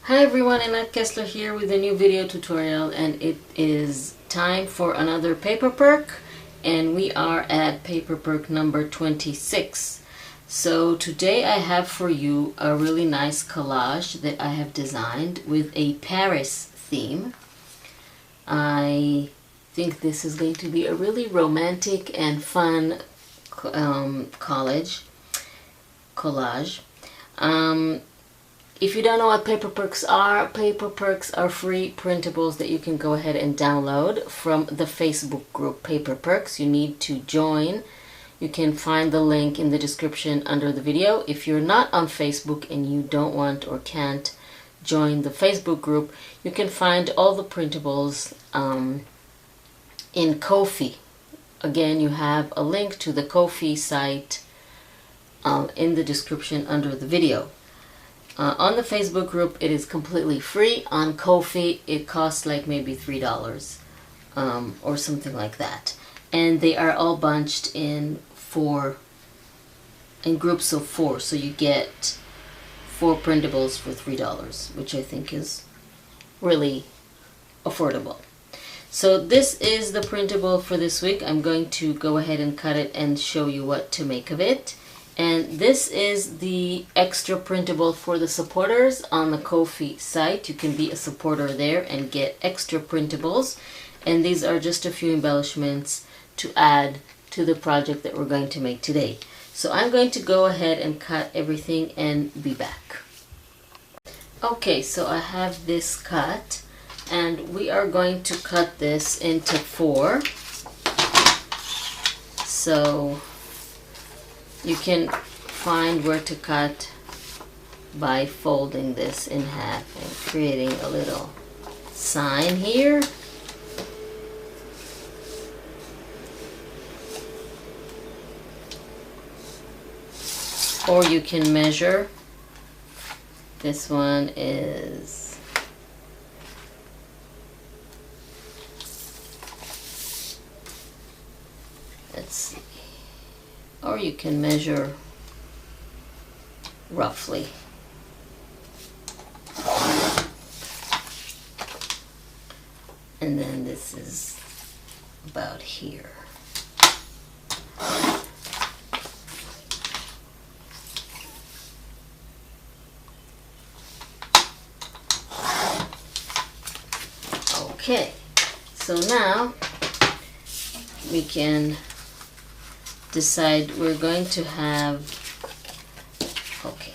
Hi everyone, Annette Kessler here with a new video tutorial, and it is time for another paper perk, and we are at paper perk number 26. So today I have for you a really nice collage that I have designed with a Paris theme. I think this is going to be a really romantic and fun collage. If you don't know what paper perks are free printables that you can go ahead and download from the Facebook group Paper Perks. You need to join. You can find the link in the description under the video. If you're not on Facebook and you don't want or can't join the Facebook group, you can find all the printables in Ko-fi. Again, you have a link to the Ko-fi site in the description under the video. On the Facebook group, it is completely free. On Ko-fi, it costs like maybe $3 or something like that. And they are all bunched in groups of 4. So you get 4 printables for $3, which I think is really affordable. So this is the printable for this week. I'm going to go ahead and cut it and show you what to make of it. And this is the extra printable for the supporters on the Ko-fi site. You can be a supporter there and get extra printables. And these are just a few embellishments to add to the project that we're going to make today. So I'm going to go ahead and cut everything and be back. Okay, so I have this cut, and we are going to cut this into 4. So you can find where to cut by folding this in half and creating a little sign here. Or you can measure. This one is let's see. Or you can measure roughly. And then this is about here. Okay, so now we can decide we're going to have, okay,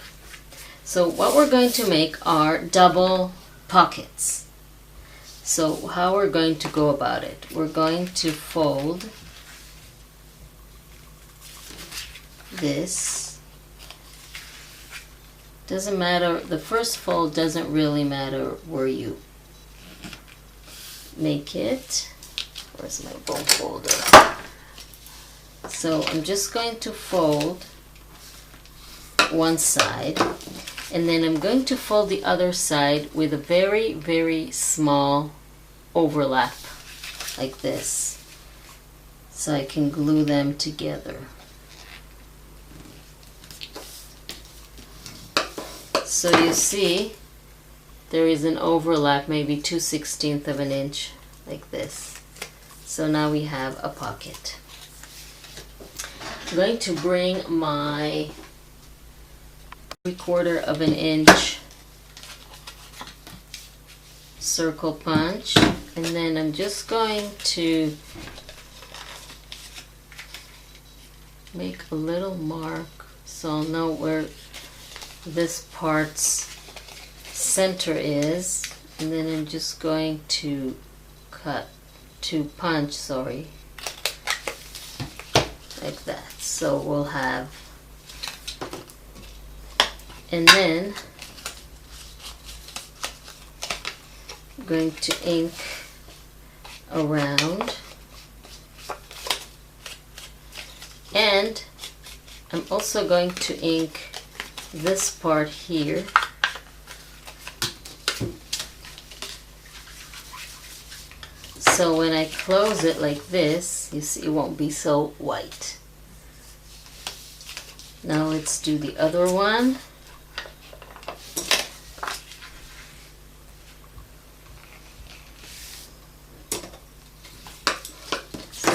so what we're going to make are double pockets. So how we're going to go about it, we're going to fold this. Doesn't matter, the first fold doesn't really matter where you make it. Where's my bone folder? So I'm just going to fold one side, and then I'm going to fold the other side with a very, very small overlap like this, so I can glue them together. So you see there is an overlap, maybe 2/16 of an inch like this. So now we have a pocket. I'm going to bring my 3/4 of an inch circle punch, and then I'm just going to make a little mark so I'll know where this part's center is, and then I'm just going to punch like that. So we'll have, and then I'm going to ink around, and I'm also going to ink this part here. So when I close it like this, you see it won't be so white. Now let's do the other one.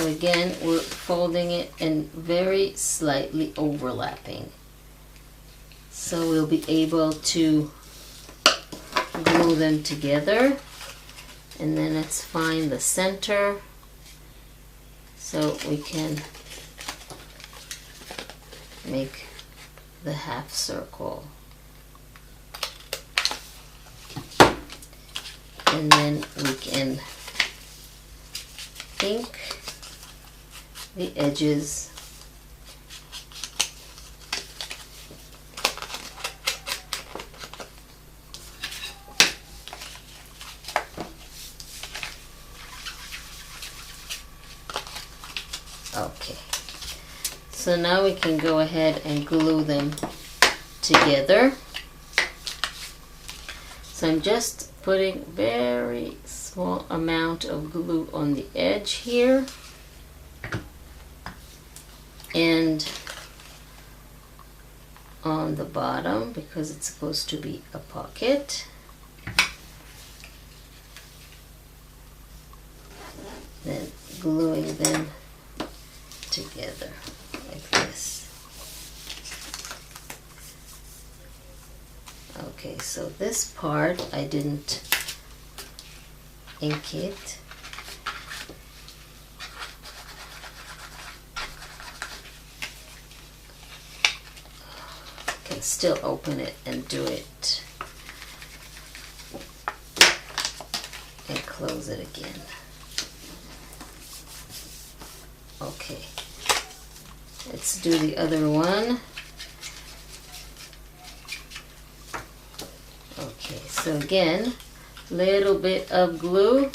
So again, we're folding it and very slightly overlapping. So we'll be able to glue them together. And then let's find the center so we can make the half circle. And then we can ink the edges. Okay, so now we can go ahead and glue them together. So I'm just putting very small amount of glue on the edge here and on the bottom because it's supposed to be a pocket. Then gluing them together like this. Okay, so this part I didn't ink it. Can still open it and do it and close it again. Okay, let's do the other one. Okay, so again, little bit of glue.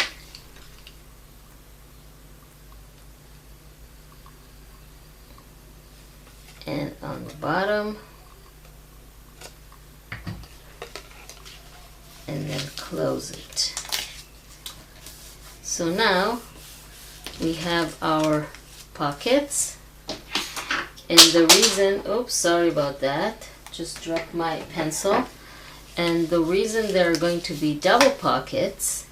And on the bottom. And then close it. So now we have our pockets. And the reason, oops, sorry about that, just dropped my pencil. And the reason there are going to be double pockets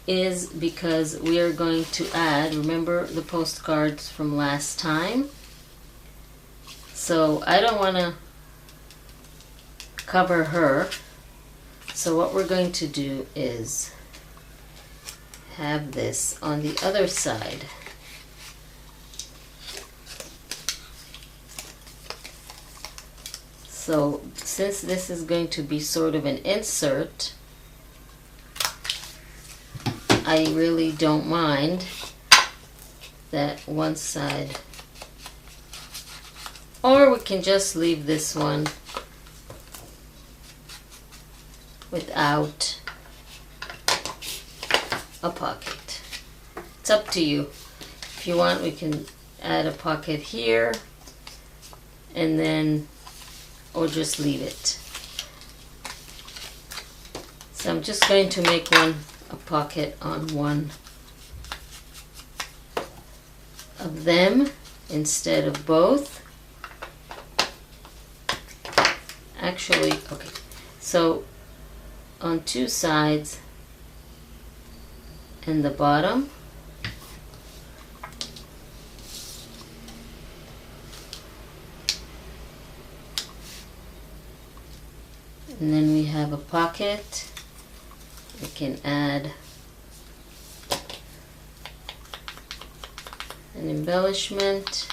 is because we are going to add, remember the postcards from last time? So I don't want to cover her. So what we're going to do is have this on the other side. So since this is going to be sort of an insert, I really don't mind that one side. Or we can just leave this one without a pocket. It's up to you. If you want, we can add a pocket here and then or just leave it. So I'm just going to make a pocket on one of them instead of both. Actually, okay, so on two sides and the bottom. And then we have a pocket. We can add an embellishment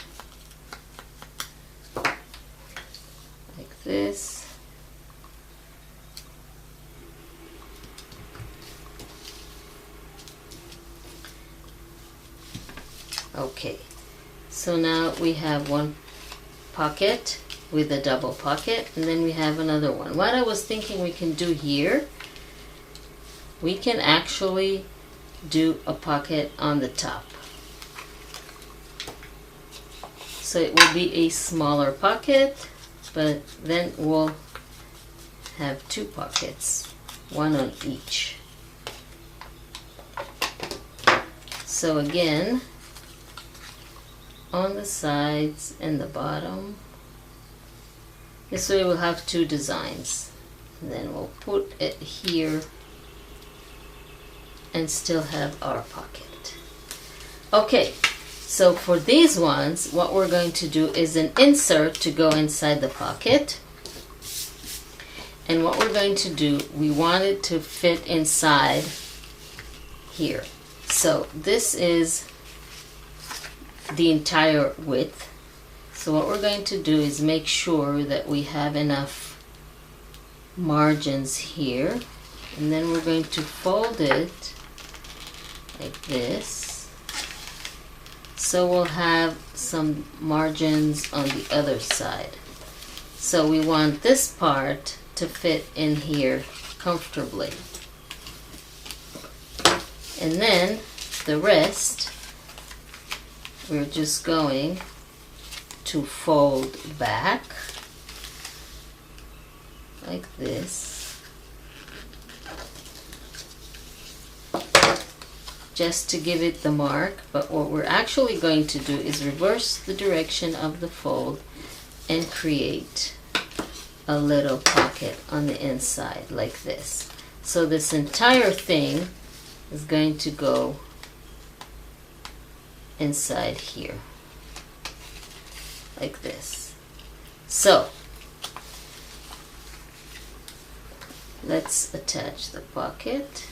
like this. Okay, so now we have one pocket with a double pocket, and then we have another one. What I was thinking we can do here, we can actually do a pocket on the top. So it will be a smaller pocket, but then we'll have two pockets, one on each. So again, on the sides and the bottom. This way we'll have two designs. And then we'll put it here and still have our pocket. Okay, So for these ones, what we're going to do is an insert to go inside the pocket. And what we're going to do, we want it to fit inside here. So this is the entire width. So what we're going to do is make sure that we have enough margins here. And then we're going to fold it like this. So we'll have some margins on the other side. So we want this part to fit in here comfortably. And then the rest, we're just going to fold back like this, just to give it the mark. But what we're actually going to do is reverse the direction of the fold and create a little pocket on the inside like this. So this entire thing is going to go inside here like this. So let's attach the pocket.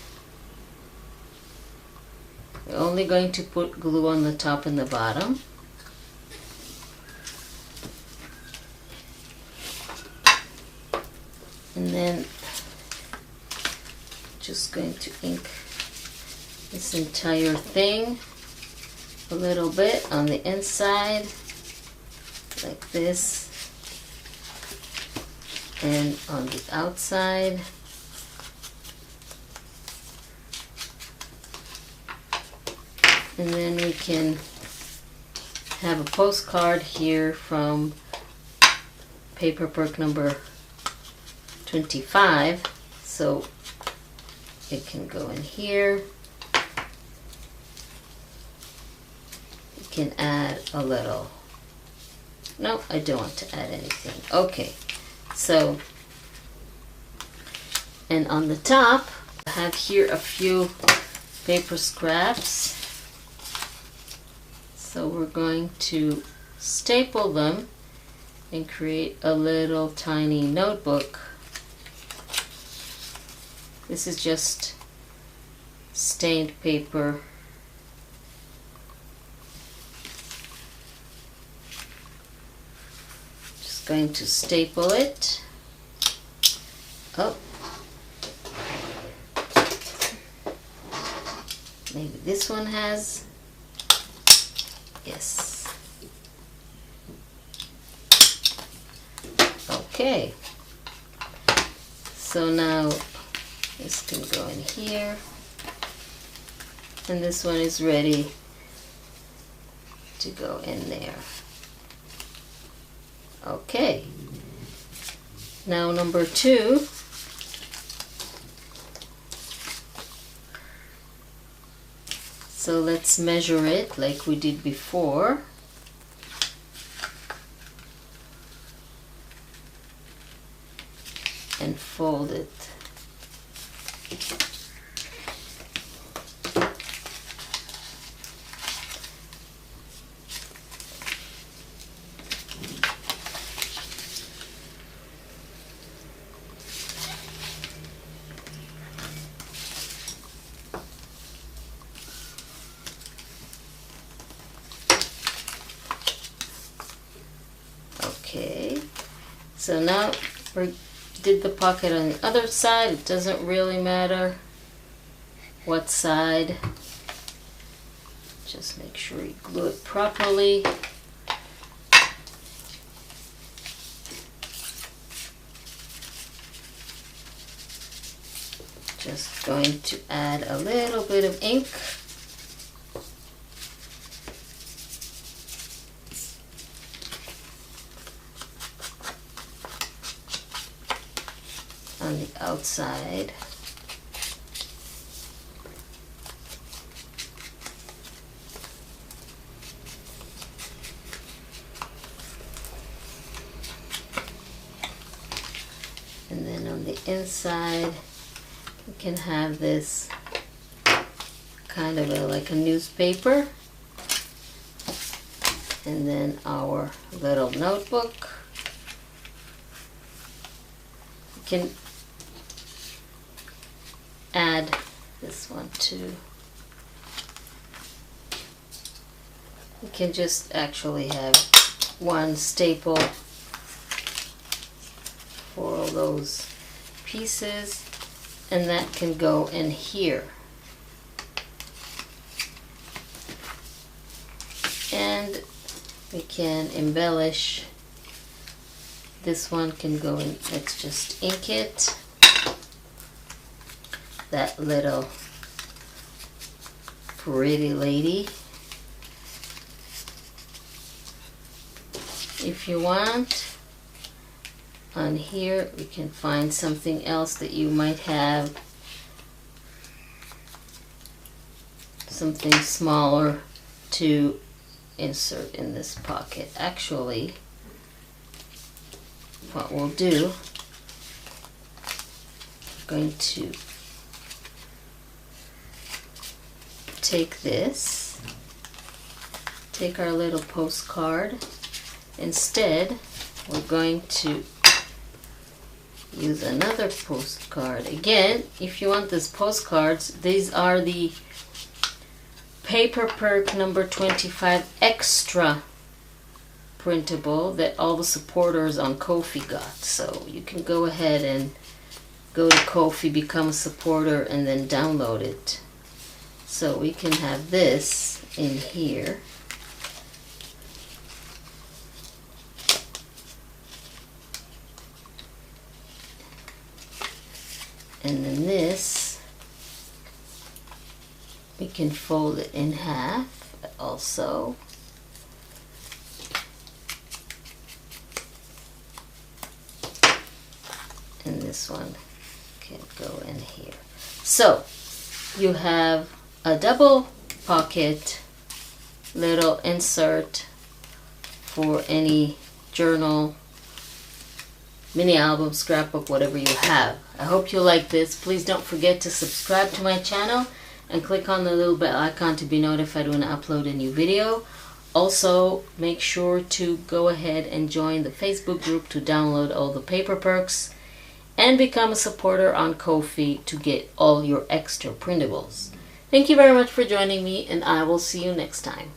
We're only going to put glue on the top and the bottom. And then just going to ink this entire thing a little bit on the inside like this, and on the outside. And then we can have a postcard here from Paper Perk number 25, so it can go in here. You can add a little. No, I don't want to add anything. Okay, so, and on the top, I have here a few paper scraps. So we're going to staple them and create a little tiny notebook. This is just stained paper. Just going to staple it. Oh. Maybe this one has. Yes. Okay. So now this can go in here. And this one is ready to go in there. Okay. Now number 2. So let's measure it like we did before. And fold it. Okay, so now we did the pocket on the other side. It doesn't really matter what side. Just make sure you glue it properly. Just going to add a little bit of ink. On the outside. And then on the inside, we can have this kind of like a newspaper. And then our little notebook. You can add this one too. You can just actually have one staple for all those pieces, and that can go in here. And we can embellish. This one can go in, let's just ink it. That little pretty lady. If you want, on here we can find something else that you might have, something smaller to insert in this pocket. Actually, what we'll do, we're going to take this, take our little postcard. Instead, we're going to use another postcard. Again, if you want these postcards, these are the Paper Perk number 25 extra printable that all the supporters on Ko-fi got. So you can go ahead and go to Ko-fi, become a supporter, and then download it. So we can have this in here. And then this, we can fold it in half also. And this one can go in here. So you have a double pocket little insert for any journal, mini album, scrapbook, whatever you have. I hope you like this. Please don't forget to subscribe to my channel and click on the little bell icon to be notified when I upload a new video. Also, make sure to go ahead and join the Facebook group to download all the paper perks and become a supporter on Ko-fi to get all your extra printables. Thank you very much for joining me, and I will see you next time.